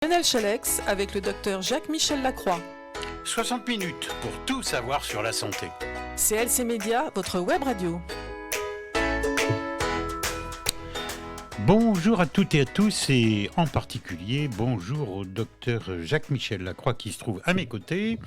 Lionel Chalex avec le docteur Jacques-Michel Lacroix. 60 minutes pour tout savoir sur la santé. CLC Média, votre web radio. Bonjour à toutes et à tous et en particulier bonjour au docteur Jacques-Michel Lacroix qui se trouve à mes côtés.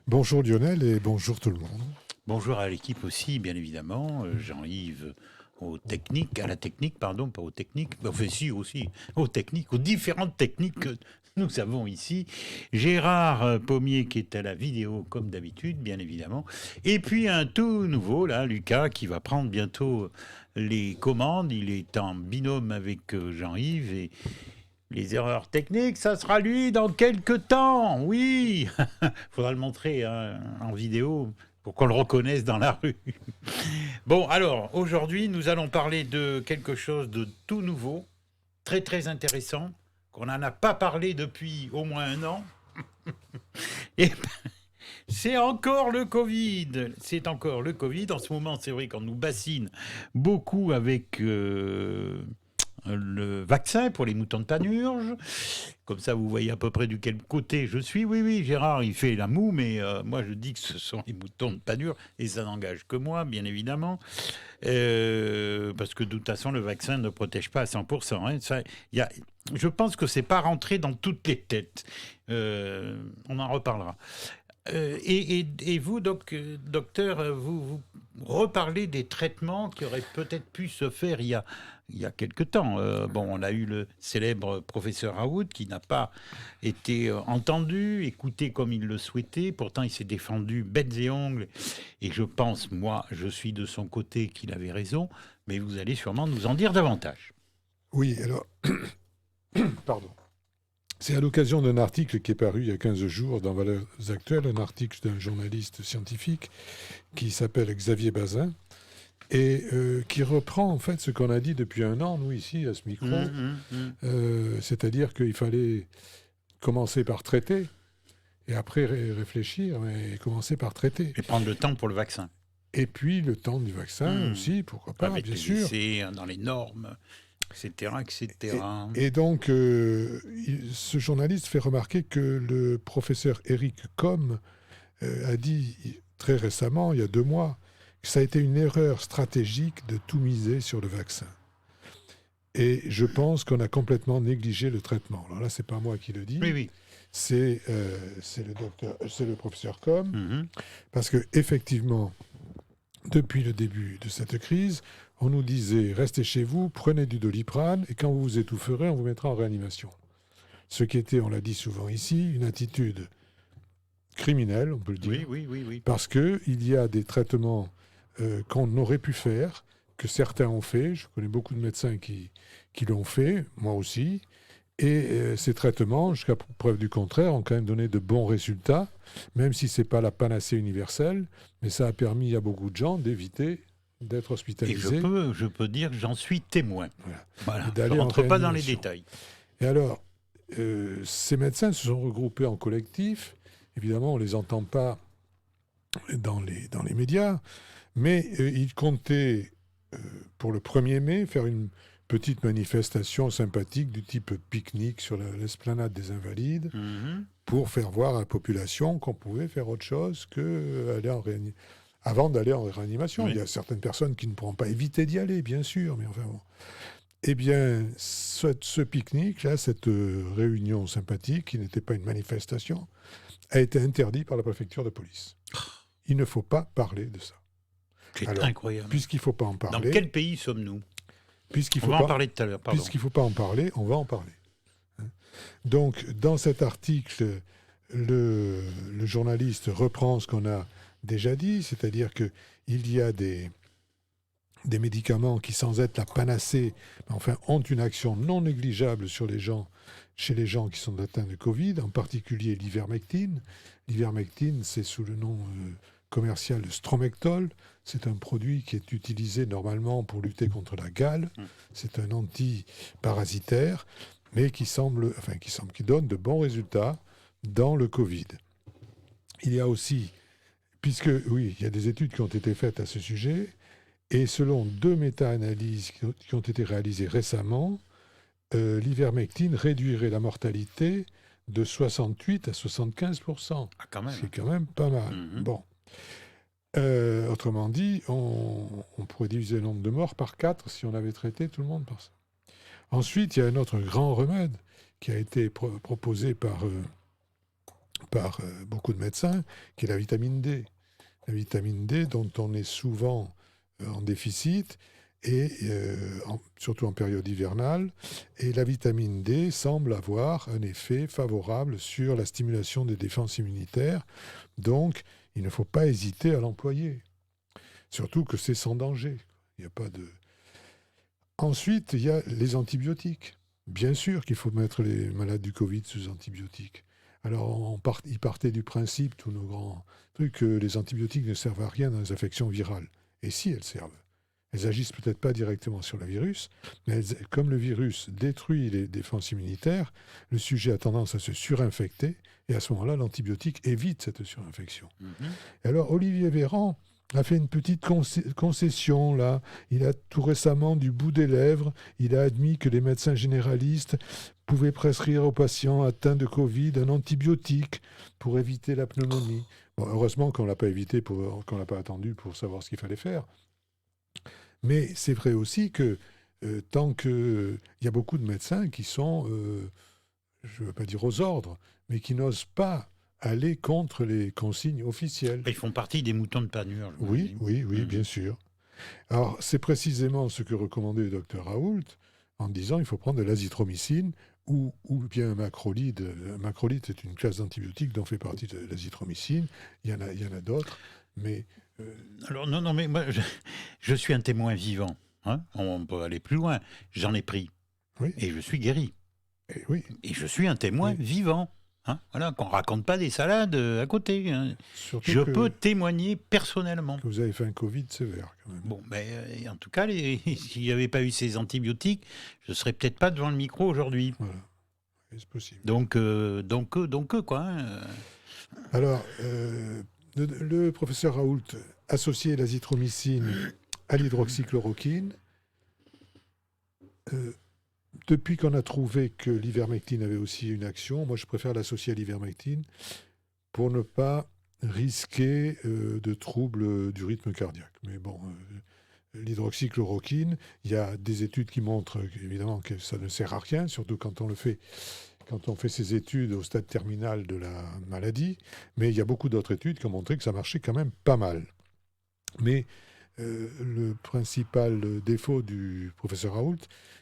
Bonjour Lionel et bonjour tout le monde. Bonjour à l'équipe aussi, bien évidemment. Jean-Yves à la technique, pas aux techniques, enfin si aussi, aux techniques, aux différentes techniques que nous avons ici. Gérard Pommier qui est à la vidéo comme d'habitude, bien évidemment. Et puis un tout nouveau, là, Lucas, qui va prendre bientôt les commandes. Il est en binôme avec Jean-Yves et les erreurs techniques, ça sera lui dans quelques temps. Oui, faudra le montrer en vidéo pour qu'on le reconnaisse dans la rue. Bon, alors, aujourd'hui, nous allons parler de quelque chose de tout nouveau, très très intéressant, qu'on n'en a pas parlé depuis au moins un an. Et c'est encore le Covid. C'est encore le Covid. En ce moment, c'est vrai qu'on nous bassine beaucoup avec le vaccin pour les moutons de Panurge. Comme ça, vous voyez à peu près du quel côté je suis. Oui, Gérard, il fait la moue, mais moi, je dis que ce sont les moutons de Panurge, et ça n'engage que moi, bien évidemment. Parce que de toute façon, le vaccin ne protège pas à 100%. Hein. Je pense que c'est pas rentré dans toutes les têtes. On en reparlera. Et vous, docteur, vous reparlez des traitements qui auraient peut-être pu se faire il y a quelque temps. On a eu le célèbre professeur Raoult qui n'a pas été entendu, écouté comme il le souhaitait. Pourtant, il s'est défendu bêtes et ongles. Et je pense, moi, je suis de son côté qu'il avait raison. Mais vous allez sûrement nous en dire davantage. Oui, alors, pardon. C'est à l'occasion d'un article qui est paru il y a 15 jours dans Valeurs Actuelles, un article d'un journaliste scientifique qui s'appelle Xavier Bazin et qui reprend en fait ce qu'on a dit depuis un an, nous ici, à ce micro. C'est-à-dire qu'il fallait commencer par traiter et après réfléchir, mais commencer par traiter. Et prendre le temps pour le vaccin. Et puis le temps du vaccin aussi, pourquoi pas, avec bien les sûr. essais, dans les normes, etc. Et donc, ce journaliste fait remarquer que le professeur Eric Combe a dit très récemment, il y a 2 mois, que ça a été une erreur stratégique de tout miser sur le vaccin. Et je pense qu'on a complètement négligé le traitement. Alors là, c'est pas moi qui le dis. Oui. C'est le professeur Combe, parce que effectivement, depuis le début de cette crise, on nous disait, restez chez vous, prenez du Doliprane, et quand vous vous étoufferez, on vous mettra en réanimation. Ce qui était, on l'a dit souvent ici, une attitude criminelle, on peut le dire. Oui. Parce qu'il y a des traitements qu'on aurait pu faire, que certains ont fait. Je connais beaucoup de médecins qui l'ont fait, moi aussi. Et ces traitements, jusqu'à preuve du contraire, ont quand même donné de bons résultats, même si ce n'est pas la panacée universelle, mais ça a permis à beaucoup de gens d'éviter d'être hospitalisés. Et je peux dire que j'en suis témoin. Voilà. Je ne rentre pas dans les détails. Et alors, ces médecins se sont regroupés en collectif. Évidemment, on ne les entend pas dans les médias, mais ils comptaient, pour le 1er mai, faire une petite manifestation sympathique du type pique-nique sur l'esplanade des Invalides pour faire voir à la population qu'on pouvait faire autre chose qu'aller en réanimation. Avant d'aller en réanimation, oui. Il y a certaines personnes qui ne pourront pas éviter d'y aller, bien sûr, mais enfin bon. Eh bien, ce pique-nique-là, cette réunion sympathique, qui n'était pas une manifestation, a été interdit par la préfecture de police. Il ne faut pas parler de ça. C'est incroyable. Puisqu'il ne faut pas en parler... Dans quel pays sommes-nous ? On va en parler tout à l'heure, pardon. Puisqu'il ne faut pas en parler, on va en parler. Donc, dans cet article, le journaliste reprend ce qu'on a déjà dit, c'est-à-dire qu'il y a des médicaments qui, sans être la panacée, ont une action non négligeable chez les gens qui sont atteints de Covid, en particulier l'ivermectine. L'ivermectine, c'est sous le nom commercial de Stromectol. C'est un produit qui est utilisé normalement pour lutter contre la gale. C'est un antiparasitaire, mais qui donne de bons résultats dans le Covid. Il y a aussi, il y a des études qui ont été faites à ce sujet, et selon 2 méta-analyses qui ont été réalisées récemment, l'ivermectine réduirait la mortalité de 68 à 75%. Ah, quand même. C'est quand même pas mal. Mhm. Bon. Autrement dit, on pourrait diviser le nombre de morts par 4 si on avait traité tout le monde par ça. Ensuite, il y a un autre grand remède qui a été proposé par beaucoup de médecins, qui est la vitamine D. La vitamine D dont on est souvent en déficit, et surtout en période hivernale. Et la vitamine D semble avoir un effet favorable sur la stimulation des défenses immunitaires. Donc, il ne faut pas hésiter à l'employer. Surtout que c'est sans danger. Il n'y a pas de... Ensuite, il y a les antibiotiques. Bien sûr qu'il faut mettre les malades du Covid sous antibiotiques. Alors, ils partaient du principe, tous nos grands trucs, que les antibiotiques ne servent à rien dans les infections virales. Et si elles servent. Elles agissent peut-être pas directement sur le virus, mais comme le virus détruit les défenses immunitaires, le sujet a tendance à se surinfecter, et à ce moment-là, l'antibiotique évite cette surinfection. Mhm. Et alors, Olivier Véran a fait une petite concession, là. Il a tout récemment, du bout des lèvres, il a admis que les médecins généralistes pouvaient prescrire aux patients atteints de Covid un antibiotique pour éviter la pneumonie. Bon, heureusement qu'on ne l'a pas évité, qu'on l'a pas attendu pour savoir ce qu'il fallait faire. Mais c'est vrai aussi que tant qu'il y a beaucoup de médecins qui sont, je ne veux pas dire aux ordres, mais qui n'osent pas aller contre les consignes officielles. Ils font partie des moutons de Panurge. Oui, bien sûr. Alors, c'est précisément ce que recommandait le docteur Raoult en disant qu'il faut prendre de l'azithromycine ou bien un macrolide. Un macrolide, c'est une classe d'antibiotiques dont fait partie de l'azithromycine. Il y en a d'autres, mais... Alors, non, mais moi, je suis un témoin vivant. Hein, on peut aller plus loin. J'en ai pris. Oui. Et je suis guéri. Et oui. Et je suis un témoin vivant. Hein, voilà, qu'on ne raconte pas des salades à côté. Hein. Je peux témoigner personnellement. Que vous avez fait un Covid sévère, quand même. Bon, en tout cas, s'il n'y avait pas eu ces antibiotiques, je ne serais peut-être pas devant le micro aujourd'hui. Voilà, c'est possible. Donc quoi. Hein. Alors, le professeur Raoult associait l'azithromycine à l'hydroxychloroquine. Depuis qu'on a trouvé que l'ivermectine avait aussi une action, moi je préfère l'associer à l'ivermectine pour ne pas risquer de troubles du rythme cardiaque. Mais bon, l'hydroxychloroquine, il y a des études qui montrent évidemment que ça ne sert à rien, surtout quand on fait ces études au stade terminal de la maladie, mais il y a beaucoup d'autres études qui ont montré que ça marchait quand même pas mal. Mais le principal défaut du professeur Raoult,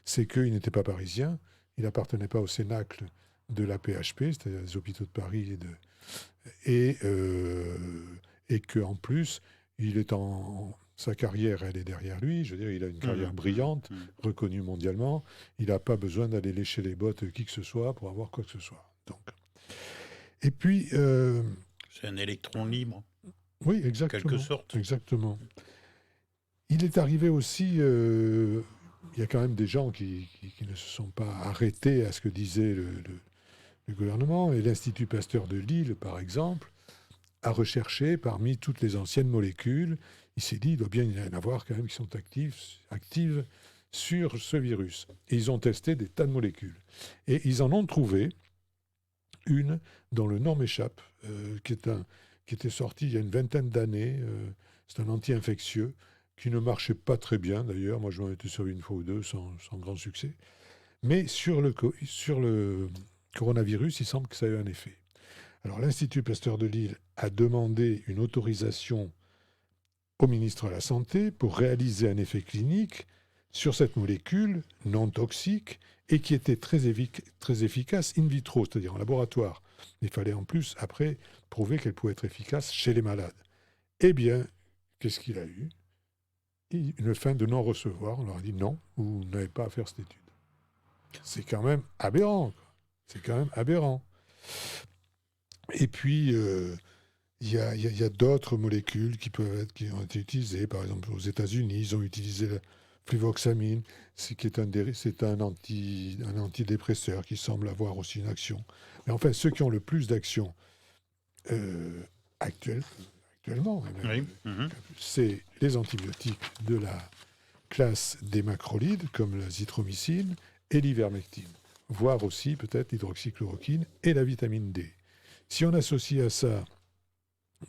c'est qu'il n'était pas parisien, il n'appartenait pas au cénacle de la PHP, c'est-à-dire les hôpitaux de Paris, et qu'en plus, sa carrière, elle est derrière lui. Je veux dire, il a une carrière brillante, reconnue mondialement. Il n'a pas besoin d'aller lécher les bottes qui que ce soit pour avoir quoi que ce soit. Donc. Et puis... c'est un électron libre. Oui, exactement. En quelque sorte. Exactement. Il est arrivé aussi... il y a quand même des gens qui ne se sont pas arrêtés à ce que disait le gouvernement. Et l'Institut Pasteur de Lille, par exemple, a recherché parmi toutes les anciennes molécules. Il s'est dit, il doit bien y en avoir quand même qui sont actives sur ce virus. Et ils ont testé des tas de molécules. Et ils en ont trouvé une dont le nom m'échappe, qui était sorti il y a une vingtaine d'années. C'est un anti-infectieux qui ne marchait pas très bien d'ailleurs. Moi, je m'en étais servi une fois ou deux sans grand succès. Mais sur le coronavirus, il semble que ça a eu un effet. Alors, l'Institut Pasteur de Lille a demandé une autorisation au ministre de la Santé pour réaliser un essai clinique sur cette molécule non toxique et qui était très efficace in vitro, c'est-à-dire en laboratoire. Il fallait en plus, après, prouver qu'elle pouvait être efficace chez les malades. Eh bien, qu'est-ce qu'il a eu ? Une fin de non-recevoir. On leur a dit non, vous n'avez pas à faire cette étude. C'est quand même aberrant. C'est quand même aberrant. Et puis, il y a d'autres molécules qui ont été utilisées. Par exemple, aux États-Unis, ils ont utilisé la fluvoxamine, c'est un antidépresseur qui semble avoir aussi une action. Mais enfin, ceux qui ont le plus d'action actuellement, c'est les antibiotiques de la classe des macrolides, comme la zithromycine, et l'ivermectine, voire aussi peut-être l'hydroxychloroquine et la vitamine D. Si on associe à ça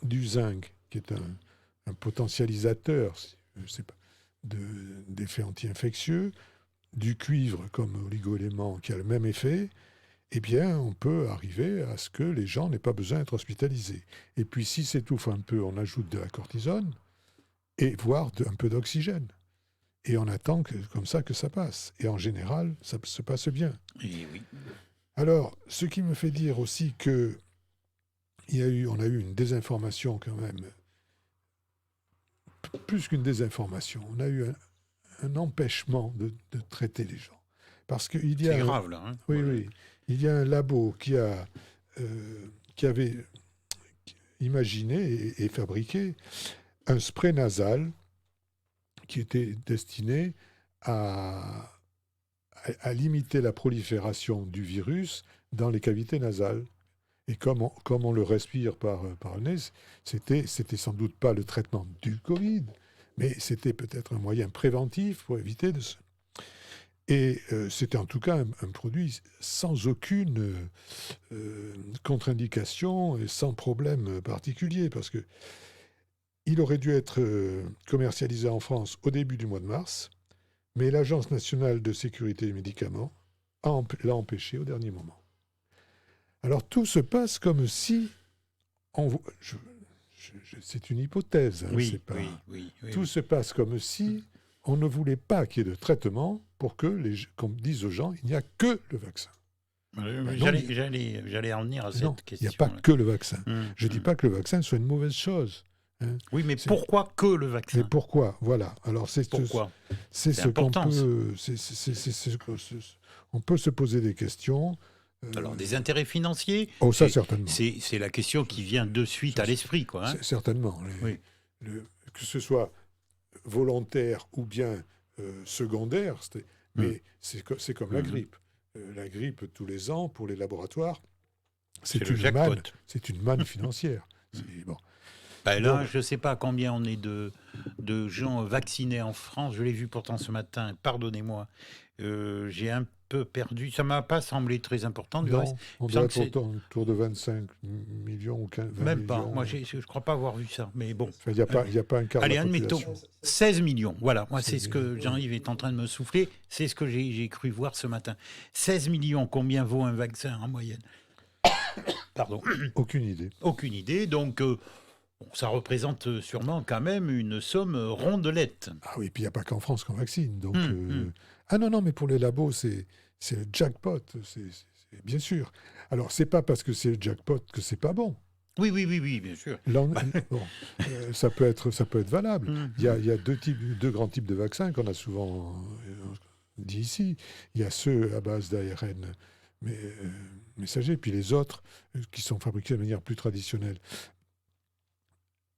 du zinc, qui est un potentialisateur d'effets anti-infectieux, du cuivre comme oligo-élément qui a le même effet, eh bien, on peut arriver à ce que les gens n'aient pas besoin d'être hospitalisés. Et puis, si s'étouffe un peu, on ajoute de la cortisone, et voire un peu d'oxygène. Et on attend comme ça que ça passe. Et en général, ça se passe bien. Et oui. Alors, ce qui me fait dire aussi que on a eu une désinformation quand même, plus qu'une désinformation, on a eu un empêchement de traiter les gens. Parce qu'il y a... C'est grave, là. Hein. Oui, oui. Il y a un labo qui avait imaginé et fabriqué un spray nasal qui était destiné à limiter la prolifération du virus dans les cavités nasales. Et comme on le respire par le nez, c'était sans doute pas le traitement du Covid, mais c'était peut-être un moyen préventif pour éviter de se... Et c'était en tout cas un produit sans aucune contre-indication et sans problème particulier, parce que il aurait dû être commercialisé en France au début du mois de mars, mais l'Agence nationale de sécurité des médicaments l'a empêché au dernier moment. Alors tout se passe comme si... c'est une hypothèse. Hein, oui, c'est pas... oui. Tout se passe comme si on ne voulait pas qu'il y ait de traitement pour qu'on dise aux gens, il n'y a que le vaccin. J'allais en venir à cette question. Il n'y a pas que le vaccin. Je ne dis Mmh. pas que le vaccin soit une mauvaise chose. Hein. Oui, mais pourquoi que le vaccin? Mais pourquoi? Voilà. Alors Pourquoi? C'est ce qu'on important, peut... On peut se poser des questions. Alors, des intérêts financiers? Oh, ça, certainement. C'est la question qui vient de suite à l'esprit, quoi. Hein. Certainement. Que ce soit volontaire ou bien secondaire, mais c'est comme la grippe. La grippe, tous les ans, pour les laboratoires, c'est une manne financière. Bon. Ben là, je ne sais pas combien on est de gens vaccinés en France. Je l'ai vu pourtant ce matin, pardonnez-moi. J'ai un peu perdu. Ça ne m'a pas semblé très important. Non, on doit être autour de 25 millions ou 20 Même millions. pas. Moi, je ne crois pas avoir vu ça. Mais bon. Il n'y a pas un quart de la admettons, population. 16 millions. Voilà, moi, c'est ce que Jean-Yves est en train de me souffler. C'est ce que j'ai cru voir ce matin. 16 millions, combien vaut un vaccin en moyenne? Pardon. Aucune idée. Aucune idée. Donc, ça représente sûrement quand même une somme rondelette. Ah oui, puis il n'y a pas qu'en France qu'on vaccine. Donc, Ah non, mais pour les labos, c'est le jackpot. C'est bien sûr. Alors, c'est pas parce que c'est le jackpot que c'est pas bon. Oui, bien sûr. Ça peut être valable. Il y a deux grands types de vaccins qu'on a souvent dit ici. Il y a ceux à base d'ARN messager, puis les autres qui sont fabriqués de manière plus traditionnelle.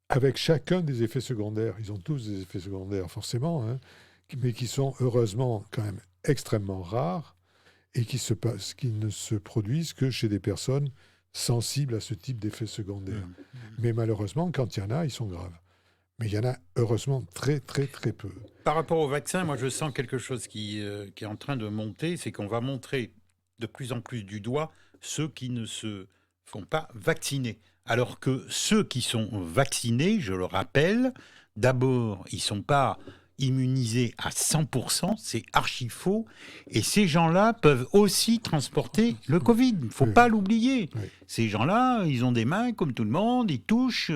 Avec chacun des effets secondaires. Ils ont tous des effets secondaires, forcément, hein, mais qui sont heureusement quand même extrêmement rares et qui ne se produisent que chez des personnes sensibles à ce type d'effets secondaires. Mais malheureusement, quand il y en a, ils sont graves. Mais il y en a heureusement très, très, très peu. Par rapport au vaccin, moi je sens quelque chose qui est en train de monter, c'est qu'on va montrer de plus en plus du doigt ceux qui ne se font pas vacciner. Alors que ceux qui sont vaccinés, je le rappelle, d'abord, ils ne sont pas immunisés à 100%, c'est archi faux, et ces gens-là peuvent aussi transporter le Covid, il ne faut pas l'oublier. Oui. Ces gens-là, ils ont des mains comme tout le monde, ils touchent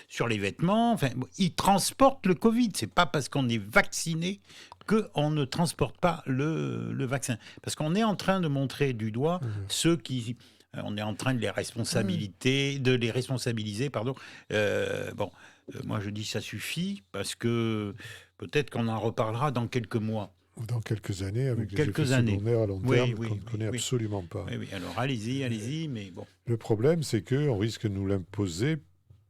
sur les vêtements, enfin, ils transportent le Covid, c'est pas parce qu'on est vacciné qu'on ne transporte pas le vaccin. Parce qu'on est en train de montrer du doigt ceux qui... On est en train de les responsabiliser, moi je dis ça suffit parce que peut-être qu'on en reparlera dans quelques mois. Ou dans quelques années, avec les effets secondaires à long terme qu'on ne connaît absolument pas. Oui, alors allez-y, mais bon. Le problème, c'est qu'on risque de nous l'imposer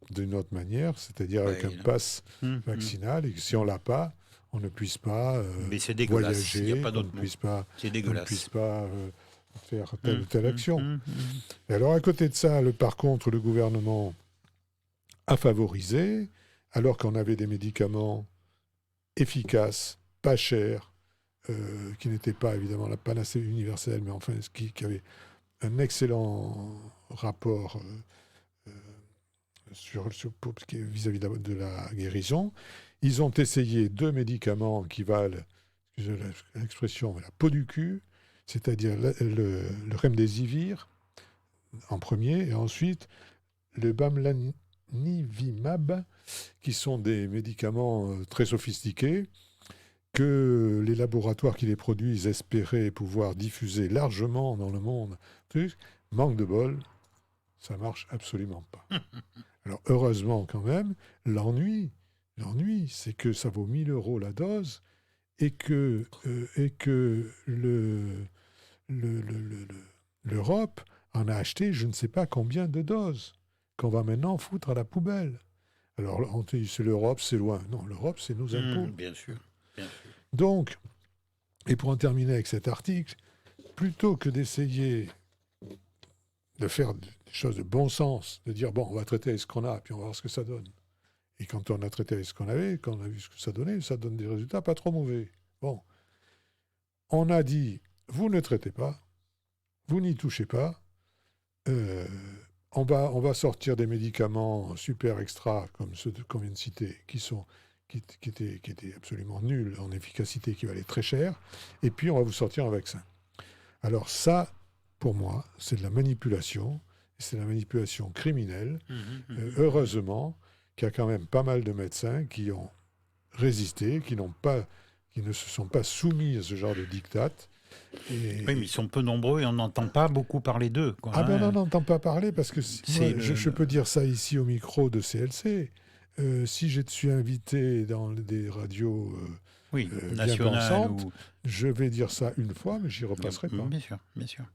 d'une autre manière, c'est-à-dire avec un pass vaccinal, et que si on ne l'a pas, on ne puisse pas voyager, il n'y a pas d'autre on ne puisse pas faire telle ou telle action. Et alors, à côté de ça, par contre, le gouvernement a favorisé, alors qu'on avait des médicaments efficaces, pas chers, qui n'était pas évidemment la panacée universelle, mais enfin qui avait un excellent rapport vis-à-vis de la guérison. Ils ont essayé 2 médicaments qui valent, excusez l'expression, la peau du cul, c'est-à-dire le remdesivir en premier, et ensuite le bamlanivimab, qui sont des médicaments très sophistiqués que les laboratoires qui les produisent espéraient pouvoir diffuser largement dans le monde. Manque de bol, ça marche absolument pas. Alors heureusement quand même, l'ennui, c'est que ça vaut 1 000 € la dose et que l'Europe en a acheté je ne sais pas combien de doses qu'on va maintenant foutre à la poubelle. Alors on dit c'est l'Europe, c'est loin. Non, l'Europe, c'est nos impôts. Bien sûr. Donc, et pour en terminer avec cet article, plutôt que d'essayer de faire des choses de bon sens, de dire, bon, on va traiter avec ce qu'on a, puis on va voir ce que ça donne. Et quand on a traité avec ce qu'on avait, quand on a vu ce que ça donnait, ça donne des résultats pas trop mauvais. Bon. On a dit, vous ne traitez pas, vous n'y touchez pas, on va sortir des médicaments super extra, comme ceux qu'on vient de citer, qui étaient absolument nuls en efficacité, qui valaient très cher, et puis on va vous sortir un vaccin. Alors ça, pour moi, c'est de la manipulation, c'est de la manipulation criminelle. Heureusement qu'il y a quand même pas mal de médecins qui ont résisté, qui ne se sont pas soumis à ce genre de diktat. Oui, mais ils sont peu nombreux et on n'entend pas beaucoup parler d'eux. Ben on n'entend pas parler parce que je peux dire ça ici au micro de CLC. Si je suis invité dans des radios bien pensantes, je vais dire ça une fois, mais j'y repasserai pas. Bien sûr.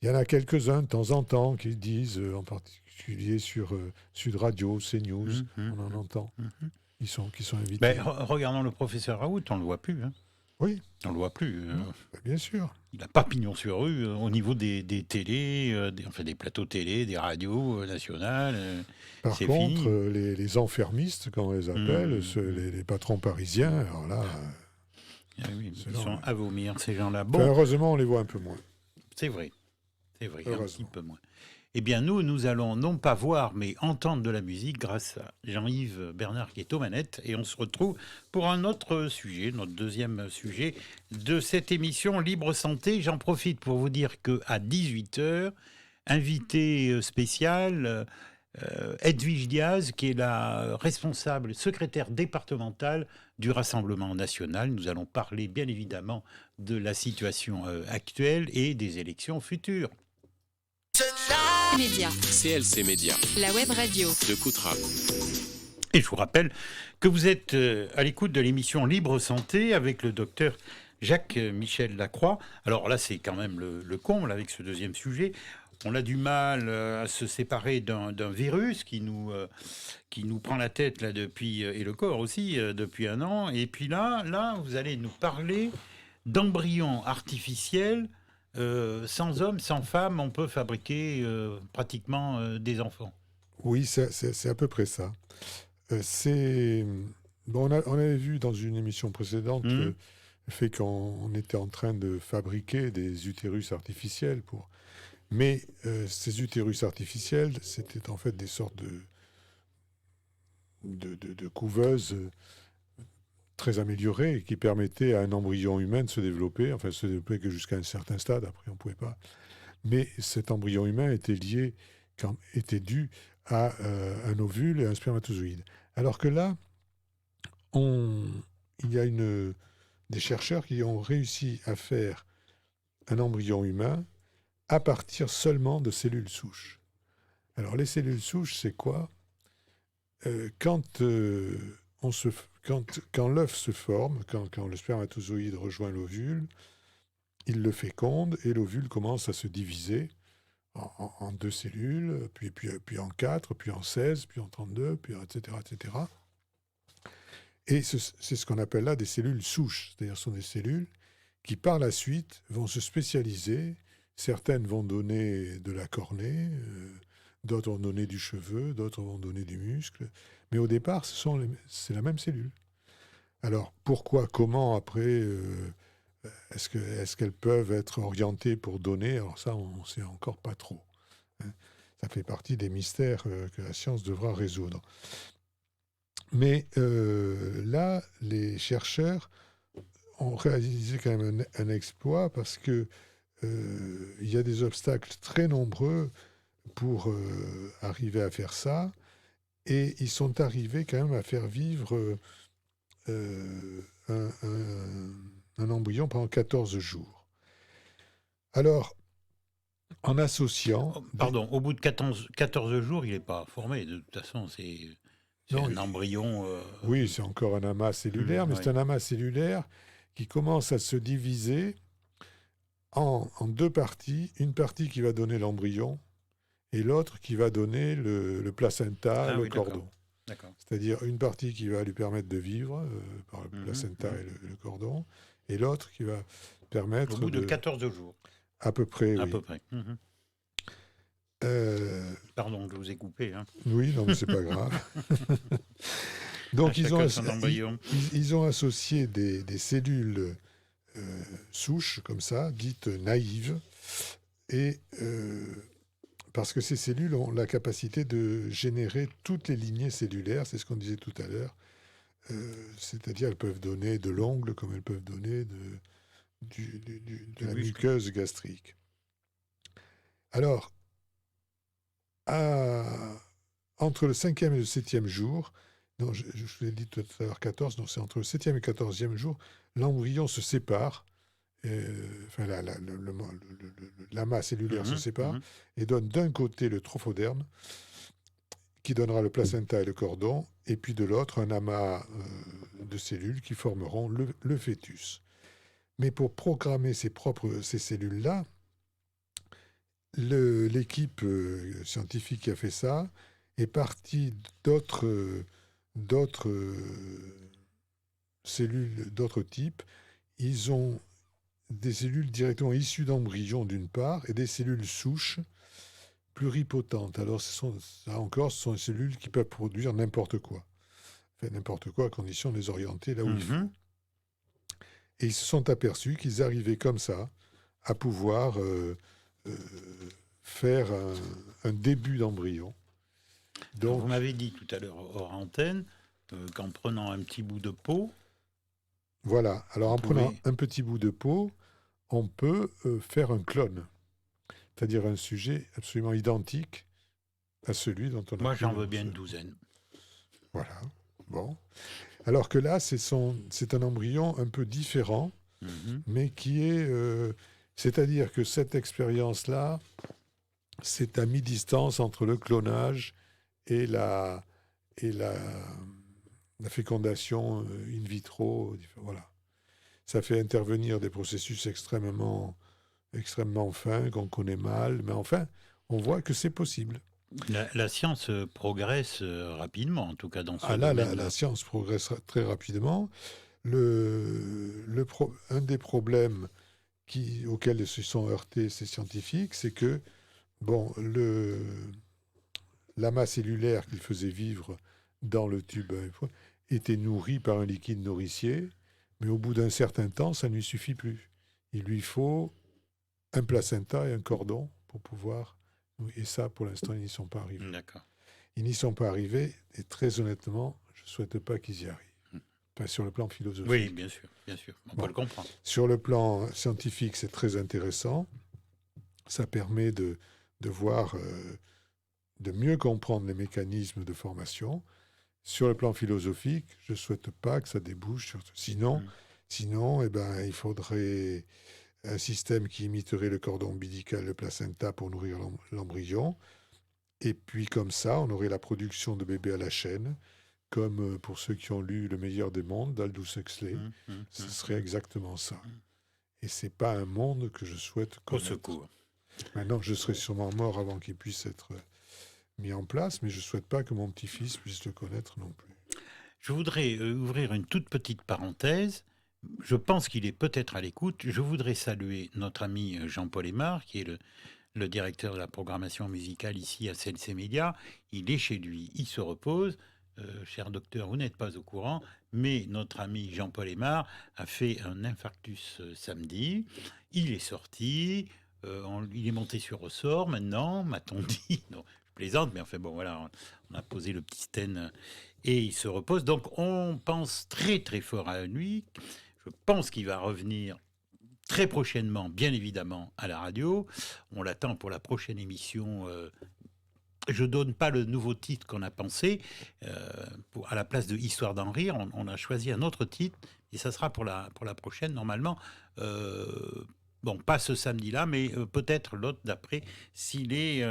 Il y en a quelques-uns de temps en temps qui disent, en particulier sur Sud Radio, CNews, on en entend, qui sont invités. Regardons le professeur Raoult, on ne le voit plus. Oui. On ne le voit plus. Bien sûr. Il n'a pas pignon sur rue au niveau des télés, des plateaux télé, des radios nationales. Par contre, les enfermistes, comme on les appelle, les patrons parisiens, alors là... ils sont à vomir, ces gens-là. Bon. Heureusement, on les voit un peu moins. C'est vrai, un petit peu moins. Eh bien, nous allons non pas voir, mais entendre de la musique grâce à Jean-Yves Bernard qui est aux manettes. Et on se retrouve pour un autre sujet, notre deuxième sujet de cette émission Libre Santé. J'en profite pour vous dire qu'à 18h, invité spécial, Edwige Diaz, qui est la responsable secrétaire départementale du Rassemblement national. Nous allons parler bien évidemment de la situation actuelle et des élections futures. Média. CLC Média. La web radio de Coutras. Et je vous rappelle que vous êtes à l'écoute de l'émission Libre Santé avec le docteur Jacques-Michel Lacroix. Alors là, c'est quand même le comble avec ce deuxième sujet. On a du mal à se séparer d'un virus qui nous prend la tête là depuis, et le corps aussi, depuis 1 an. Et puis là, vous allez nous parler d'embryons artificiels. Sans hommes, sans femmes, on peut fabriquer pratiquement des enfants. Oui, c'est à peu près ça. On avait vu dans une émission précédente le fait qu'on était en train de fabriquer des utérus artificiels. Mais ces utérus artificiels, c'était en fait des sortes de couveuses très améliorées qui permettaient à un embryon humain de se développer, se développer que jusqu'à un certain stade, après on ne pouvait pas. Mais cet embryon humain était dû à un ovule et un spermatozoïde. Alors que là, il y a des chercheurs qui ont réussi à faire un embryon humain à partir seulement de cellules souches. Alors les cellules souches, c'est quoi ? Quand l'œuf se forme, quand le spermatozoïde rejoint l'ovule, il le féconde et l'ovule commence à se diviser en 2 cellules, puis en 4, puis en 16, puis en 32, puis etc. Et c'est ce qu'on appelle là des cellules souches. C'est-à-dire ce sont des cellules qui, par la suite, vont se spécialiser. Certaines vont donner de la cornée, d'autres vont donner du cheveu, d'autres vont donner du muscle. Mais au départ, c'est la même cellule. Alors, pourquoi, comment, après, est-ce qu'elles peuvent être orientées pour donner? Alors ça, on ne sait encore pas trop, hein. Ça fait partie des mystères que la science devra résoudre. Mais là, les chercheurs ont réalisé quand même un exploit parce que il y a des obstacles très nombreux pour arriver à faire ça. Et ils sont arrivés quand même à faire vivre un embryon pendant 14 jours. Alors, en associant... Pardon, au bout de 14 jours, il n'est pas formé. De toute façon, c'est Non, un embryon. Oui, c'est encore un amas cellulaire, mais ouais. c'est un amas cellulaire qui commence à se diviser en deux parties. Une partie qui va donner l'embryon et l'autre qui va donner le placenta, le Oui, cordon. D'accord. C'est-à-dire une partie qui va lui permettre de vivre par le placenta et le cordon, et l'autre qui va permettre... Au bout de 14 jours. À peu près, À oui. peu près. Pardon, je vous ai coupé. Hein. Oui, non, mais c'est pas grave. Donc, ils ont associé des cellules souches, comme ça, dites naïves, et parce que ces cellules ont la capacité de générer toutes les lignées cellulaires, c'est ce qu'on disait tout à l'heure, c'est-à-dire elles peuvent donner de l'ongle comme elles peuvent donner de la muqueuse gastrique. Alors, entre le 5e et le 7e jour, non, je vous l'ai dit tout à l'heure 14, donc c'est entre le 7e et le 14e jour, l'embryon se sépare, enfin l'amas cellulaire se sépare, et donne d'un côté le trophoderme, qui donnera le placenta et le cordon, et puis de l'autre un amas de cellules qui formeront le fœtus. Mais pour programmer ces cellules-là, l'équipe scientifique qui a fait ça est partie d'autres cellules d'autres types. Ils ont des cellules directement issues d'embryons d'une part et des cellules souches pluripotentes. Alors ce sont des cellules qui peuvent produire n'importe quoi. Enfin, n'importe quoi à condition de les orienter là où il faut. Et ils se sont aperçus qu'ils arrivaient comme ça à pouvoir faire un début d'embryon. Donc, vous m'avez dit tout à l'heure hors antenne qu'en prenant un petit bout de peau... Voilà, alors en prenant un petit bout de peau, on peut faire un clone, c'est-à-dire un sujet absolument identique à celui dont on a... Moi, j'en veux bien une douzaine. Voilà, bon. Alors que là, c'est un embryon un peu différent, mais qui est... c'est-à-dire que cette expérience-là, c'est à mi-distance entre le clonage et la fécondation in vitro. Voilà. Ça fait intervenir des processus extrêmement fins, qu'on connaît mal, mais enfin, on voit que c'est possible. La science progresse rapidement, en tout cas dans ce domaine. La science progresse très rapidement. Un des problèmes auxquels se sont heurtés ces scientifiques, c'est que l'amas cellulaire qu'ils faisaient vivre dans le tube était nourri par un liquide nourricier, mais au bout d'un certain temps, ça ne lui suffit plus. Il lui faut un placenta et un cordon pour pouvoir... Et ça, pour l'instant, ils n'y sont pas arrivés. D'accord. Ils n'y sont pas arrivés, et très honnêtement, je ne souhaite pas qu'ils y arrivent. Enfin, sur le plan philosophique. Oui, bien sûr. On peut le comprendre. Sur le plan scientifique, c'est très intéressant. Ça permet de voir, de mieux comprendre les mécanismes de formation. Sur le plan philosophique, je ne souhaite pas que ça débouche sur... Sinon, il faudrait un système qui imiterait le cordon ombilical, le placenta pour nourrir l'embryon. Et puis comme ça, on aurait la production de bébés à la chaîne, comme pour ceux qui ont lu Le meilleur des mondes d'Aldous Huxley. Ce serait exactement ça. Et ce n'est pas un monde que je souhaite connaître. Au secours. Maintenant, je serai sûrement mort avant qu'il puisse être mis en place, mais je ne souhaite pas que mon petit-fils puisse le connaître non plus. Je voudrais ouvrir une toute petite parenthèse. Je pense qu'il est peut-être à l'écoute. Je voudrais saluer notre ami Jean-Paul Aymar, qui est le directeur de la programmation musicale ici à CLC Média. Il est chez lui, il se repose. cher docteur, vous n'êtes pas au courant, mais notre ami Jean-Paul Aymar a fait un infarctus samedi. Il est sorti, il est monté sur ressort maintenant, m'a-t-on dit. Non, je plaisante, mais enfin bon, voilà, on a posé le petit stent et il se repose. Donc on pense très très fort à lui. Je pense qu'il va revenir très prochainement, bien évidemment, à la radio. On l'attend pour la prochaine émission. Je donne pas le nouveau titre qu'on a pensé. À la place de Histoire d'en rire, on a choisi un autre titre et ça sera pour la prochaine normalement. Bon, pas ce samedi-là, mais peut-être l'autre d'après, s'il est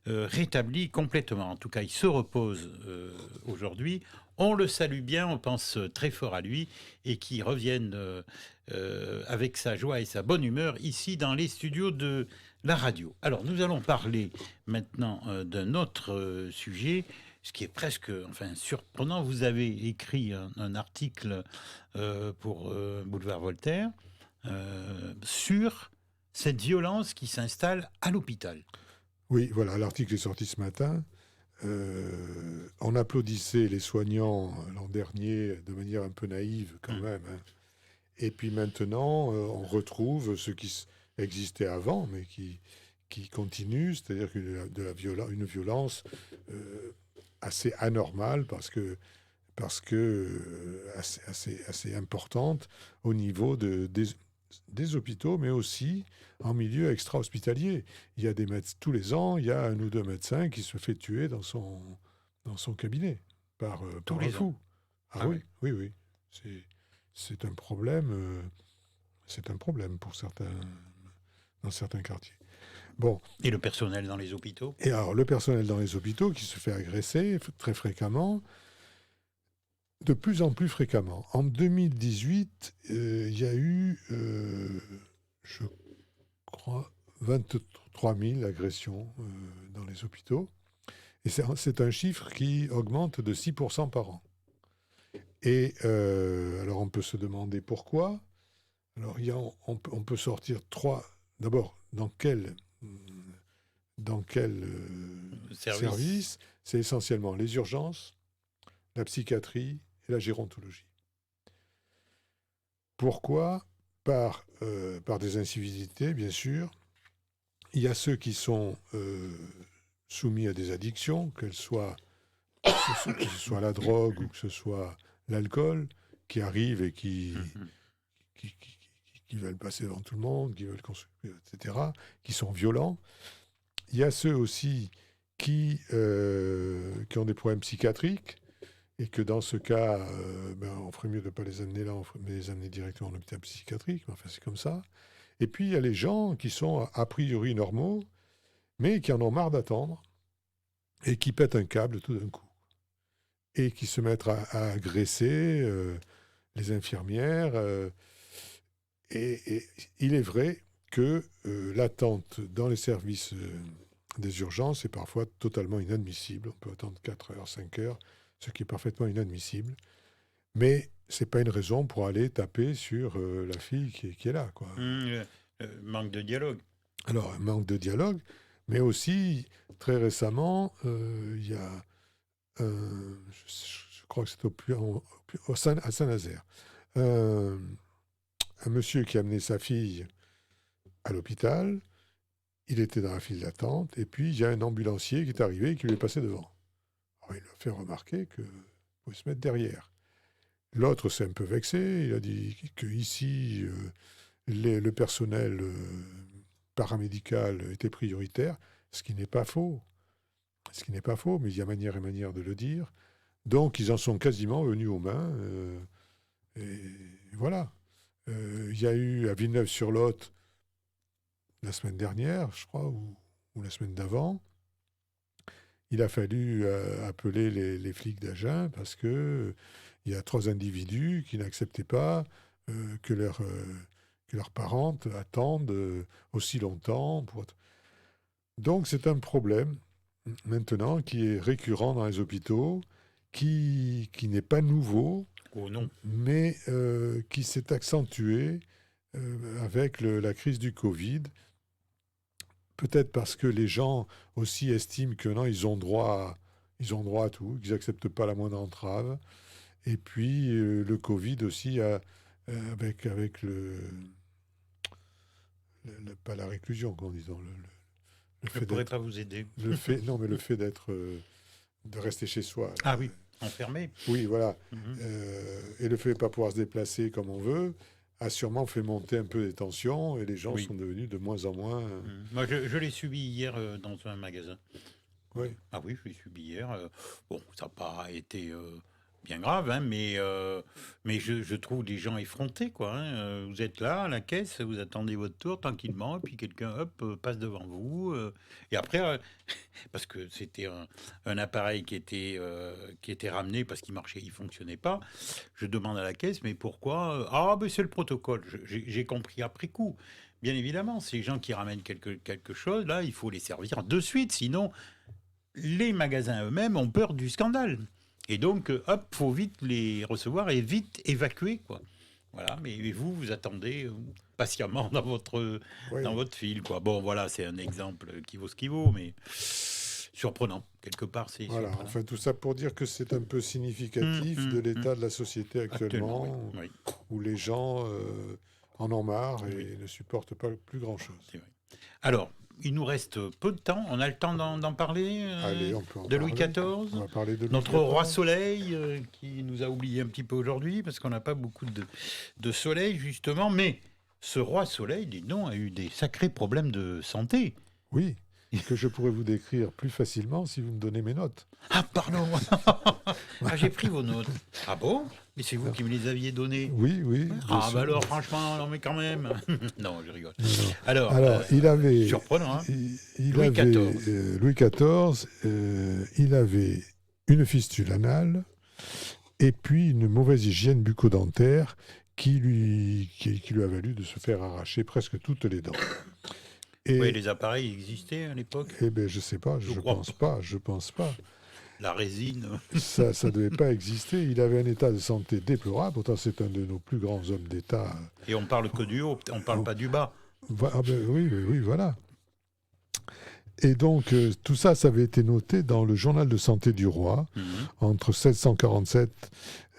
rétabli complètement. En tout cas, il se repose aujourd'hui. On le salue bien, on pense très fort à lui et qu'il revienne avec sa joie et sa bonne humeur ici dans les studios de la radio. Alors, nous allons parler maintenant d'un autre sujet, ce qui est presque surprenant. Vous avez écrit un article pour Boulevard Voltaire sur cette violence qui s'installe à l'hôpital. Oui, voilà, l'article est sorti ce matin. On applaudissait les soignants l'an dernier de manière un peu naïve quand même. Hein. Et puis maintenant, on retrouve ce qui existait avant, mais qui continue, c'est-à-dire une violence assez anormale parce que assez importante au niveau des hôpitaux, mais aussi en milieu extra-hospitalier. Il y a tous les ans, il y a un ou deux médecins qui se fait tuer dans son cabinet par un fou. Ah oui, oui, oui. C'est un problème. C'est un problème pour dans certains quartiers. Bon. Et le personnel dans les hôpitaux ? Et alors, le personnel dans les hôpitaux qui se fait agresser très fréquemment, de plus en plus fréquemment. En 2018, il y a eu, je crois, 23 000 agressions dans les hôpitaux. Et c'est un chiffre qui augmente de 6% par an. Et alors, on peut se demander pourquoi. Alors, on peut sortir trois. D'abord, dans quel service ? C'est essentiellement les urgences, la psychiatrie et la gérontologie. Pourquoi ? Par des incivilités, bien sûr. Il y a ceux qui sont soumis à des addictions, que ce soit la drogue ou que ce soit l'alcool, qui arrivent et qui veulent passer devant tout le monde, qui veulent consommer, etc., qui sont violents. Il y a ceux aussi qui ont des problèmes psychiatriques, et que dans ce cas, on ferait mieux de ne pas les amener là, mais les amener directement en hôpital psychiatrique, mais enfin c'est comme ça. Et puis il y a les gens qui sont a priori normaux, mais qui en ont marre d'attendre, et qui pètent un câble tout d'un coup, et qui se mettent à agresser les infirmières. Et il est vrai que l'attente dans les services des urgences est parfois totalement inadmissible. On peut attendre 4 heures, 5 heures, ce qui est parfaitement inadmissible. Mais ce n'est pas une raison pour aller taper sur la fille qui est là, quoi. Manque de dialogue. Alors, un manque de dialogue, mais aussi, très récemment, il y a, je crois que c'est à Saint-Nazaire, un monsieur qui a amené sa fille à l'hôpital. Il était dans la file d'attente, et puis il y a un ambulancier qui est arrivé et qui lui est passé devant. Alors, il lui a fait remarquer qu'il pouvait se mettre derrière. L'autre s'est un peu vexé. Il a dit qu'ici, le personnel paramédical était prioritaire, ce qui n'est pas faux. Ce qui n'est pas faux, mais il y a manière et manière de le dire. Donc, ils en sont quasiment venus aux mains. Et voilà. Il y a eu à Villeneuve-sur-Lot, la semaine dernière, je crois, ou la semaine d'avant, il a fallu appeler les flics d'Agen parce qu'il y a 3 individus qui n'acceptaient pas que leurs parents attendent aussi longtemps. Donc c'est un problème maintenant qui est récurrent dans les hôpitaux, qui n'est pas nouveau, mais qui s'est accentué avec la crise du Covid. Peut-être parce que les gens aussi estiment que non, ils ont droit ils ont droit à tout, qu'ils n'acceptent pas la moindre entrave. Et puis le Covid aussi, avec pas la réclusion, comme disons, le Je ne fait pourrais pas vous aider. non, mais le fait de rester chez soi. Ah oui, enfermé. Oui, voilà. Mhm. Et le fait de ne pas pouvoir se déplacer comme on veut a sûrement fait monter un peu les tensions et les gens Oui. sont devenus de moins en moins. Moi, je l'ai subi hier dans un magasin. Oui. Ah oui, je l'ai subi hier. Bon, ça n'a pas été bien grave, hein, mais je trouve les gens effrontés, quoi. Hein. Vous êtes là à la caisse, vous attendez votre tour tranquillement, et puis quelqu'un, hop, passe devant vous. Et après, parce que c'était un appareil qui était ramené parce qu'il marchait, il fonctionnait pas. Je demande à la caisse, mais pourquoi? Ah, ben c'est le protocole. J'ai compris après coup. Bien évidemment, ces gens qui ramènent quelque chose, là, il faut les servir de suite, sinon les magasins eux-mêmes ont peur du scandale. Et donc, hop, faut vite les recevoir et vite évacuer, quoi. Voilà, mais vous attendez patiemment dans votre file, quoi. Bon, voilà, c'est un exemple qui vaut ce qu'il vaut, mais surprenant. Quelque part, c'est Voilà, surprenant. enfin tout ça pour dire que c'est un peu significatif de l'état de la société actuellement, oui. où les gens en ont marre et ne supportent pas plus grand-chose. C'est vrai. Alors, il nous reste peu de temps. On a le temps d'en parler Allez, on peut en de Louis parler. XIV. On va parler de Louis Notre XIV. roi Soleil, qui nous a oubliés un petit peu aujourd'hui, parce qu'on n'a pas beaucoup de soleil, justement. Mais ce roi Soleil, dis donc, a eu des sacrés problèmes de santé. Oui, que je pourrais vous décrire plus facilement si vous me donnez mes notes. Ah, pardon. Ah, j'ai pris vos notes. Ah bon? Mais c'est vous qui me les aviez données. Oui, oui. bien Ah, sûr. bah alors, franchement, non, mais quand même. Non, je rigole. Non. Alors, il avait... surprenant, hein? Louis XIV, il avait une fistule anale et puis une mauvaise hygiène bucco-dentaire qui lui a valu de se faire arracher presque toutes les dents. Et, oui, les appareils existaient à l'époque. eh ben, je sais pas, je pense pas. La résine. Ça devait pas exister. Il avait un état de santé déplorable. Pourtant, c'est un de nos plus grands hommes d'État. Et on parle que du haut, on parle pas du bas. Oui, voilà. Et donc, tout ça, ça avait été noté dans le journal de santé du roi, entre 1747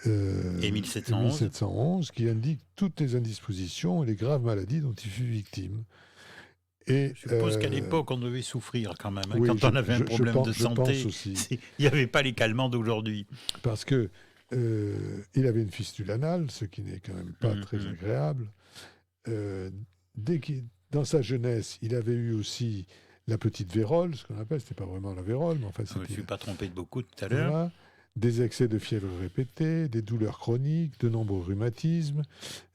et 1711, qui indique toutes les indispositions et les graves maladies dont il fut victime. Et, je suppose qu'à l'époque, on devait souffrir quand même. Hein, oui, quand on avait un problème de santé, il n'y avait pas les calmants d'aujourd'hui. Parce que il avait une fistule anale, ce qui n'est quand même pas très agréable. Dans sa jeunesse, il avait eu aussi la petite vérole, ce qu'on appelle, c'était pas vraiment la vérole, mais enfin c'était... Je ne me suis pas trompé de beaucoup tout à l'heure. Voilà, des excès de fièvre répétés, des douleurs chroniques, de nombreux rhumatismes,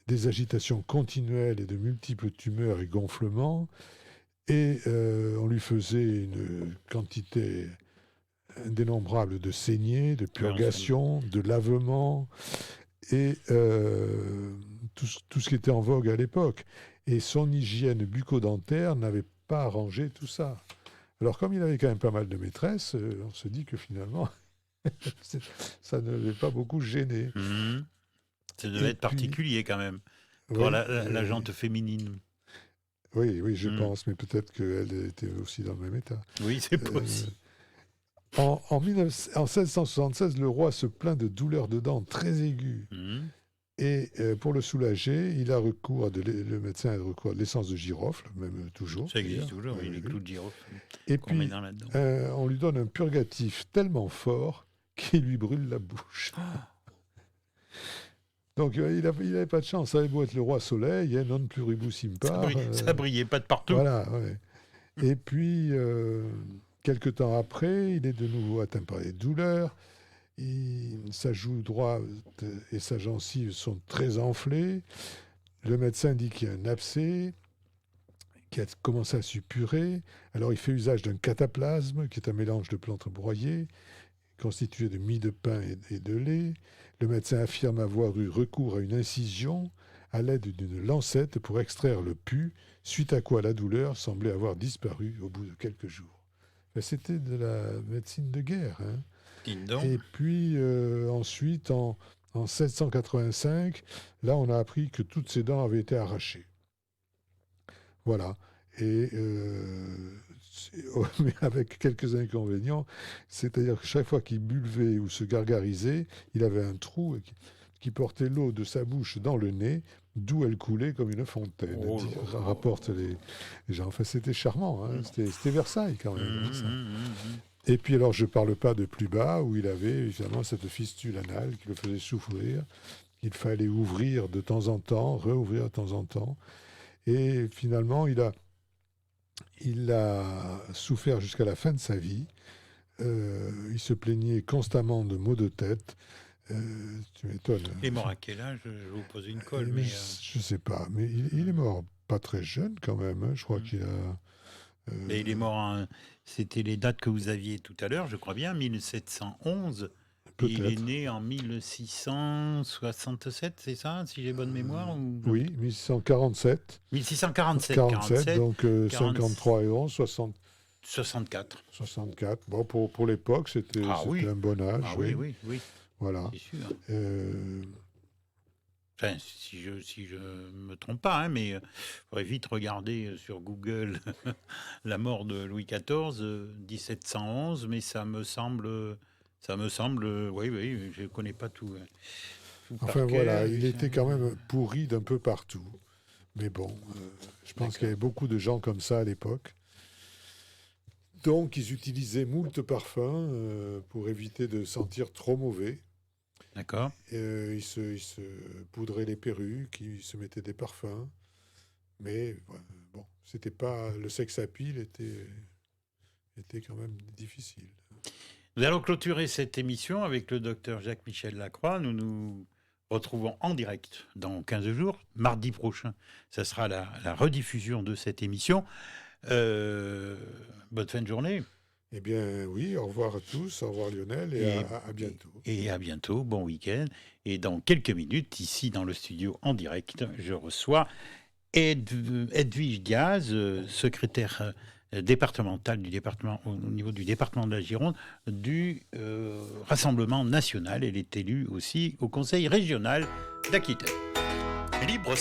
des agitations continuelles et de multiples tumeurs et gonflements. Et on lui faisait une quantité indénombrable de saignées, de purgations, de lavements, et tout ce qui était en vogue à l'époque. Et son hygiène bucco-dentaire n'avait pas arrangé tout ça. Alors comme il avait quand même pas mal de maîtresses, on se dit que finalement, ça ne l'avait pas beaucoup gêné. Ça devait être particulier quand même, pour oui, la jante féminine. Oui, je pense, mais peut-être qu'elle était aussi dans le même état. Oui, c'est possible. En 1676, le roi se plaint de douleurs de dents très aiguës. Et pour le soulager, le médecin a recours à de l'essence de girofle, même toujours. Ça existe toujours, oui, les clous de girofle. Et puis, on lui donne un purgatif tellement fort qu'il lui brûle la bouche. Donc, il n'avait pas de chance. Ça avait beau être le roi soleil, non pluribus impar. Ça brillait pas de partout. Voilà, ouais. Et puis, quelque temps après, il est de nouveau atteint par des douleurs. Sa joue droite et sa gencive sont très enflées. Le médecin dit qu'il y a un abcès qui a commencé à suppurer. Alors, il fait usage d'un cataplasme, qui est un mélange de plantes broyées, constitué de mie de pain et de lait. Le médecin affirme avoir eu recours à une incision à l'aide d'une lancette pour extraire le pus, suite à quoi la douleur semblait avoir disparu au bout de quelques jours. C'était de la médecine de guerre. Hein. Et puis ensuite, en 1785, là, on a appris que toutes ses dents avaient été arrachées. Voilà. Et mais avec quelques inconvénients. C'est-à-dire que chaque fois qu'il buvait ou se gargarisait, il avait un trou qui portait l'eau de sa bouche dans le nez, d'où elle coulait comme une fontaine. Oh, Rapportent les gens. Enfin, c'était charmant. Hein. C'était Versailles quand même. Ça. Et puis alors, je ne parle pas de plus bas, où il avait évidemment cette fistule anale qui le faisait souffrir. Il fallait ouvrir de temps en temps, réouvrir de temps en temps. Et finalement, il a souffert jusqu'à la fin de sa vie. Il se plaignait constamment de maux de tête. Tu m'étonnes. Il est mort à quel âge? Je vais vous poser une colle. Mais je ne sais pas, mais il est mort pas très jeune quand même. Hein. Je crois qu'il a... Mais il est mort, c'était les dates que vous aviez tout à l'heure, je crois bien, 1711. Et il est né en 1667, c'est ça, si j'ai bonne mémoire ou... Oui, 1647. 1647, 47, donc 53 et 11, 64. 64. Bon, pour l'époque, c'était un bon âge. Ah oui. Voilà. C'est sûr. Enfin, si je me trompe pas, hein, mais il faudrait vite regarder sur Google la mort de Louis XIV, 1711, mais ça me semble, oui, je ne connais pas tout. Enfin voilà, il était quand même pourri d'un peu partout. Mais bon, je pense qu'il y avait beaucoup de gens comme ça à l'époque. Donc, ils utilisaient moult parfums pour éviter de sentir trop mauvais. D'accord. Ils se poudraient les perruques, ils se mettaient des parfums. Mais bon, c'était pas... Le sex-appeal était quand même difficile. Nous allons clôturer cette émission avec le docteur Jacques-Michel Lacroix. Nous nous retrouvons en direct dans 15 jours. Mardi prochain, ça sera la rediffusion de cette émission. Bonne fin de journée. Eh bien, oui, au revoir à tous, au revoir Lionel, et à bientôt. Et à bientôt, bon week-end. Et dans quelques minutes, ici dans le studio en direct, je reçois Edwige Diaz, secrétaire départementale au niveau du département de la Gironde, du Rassemblement national. Elle est élue aussi au Conseil régional d'Aquitaine. Libre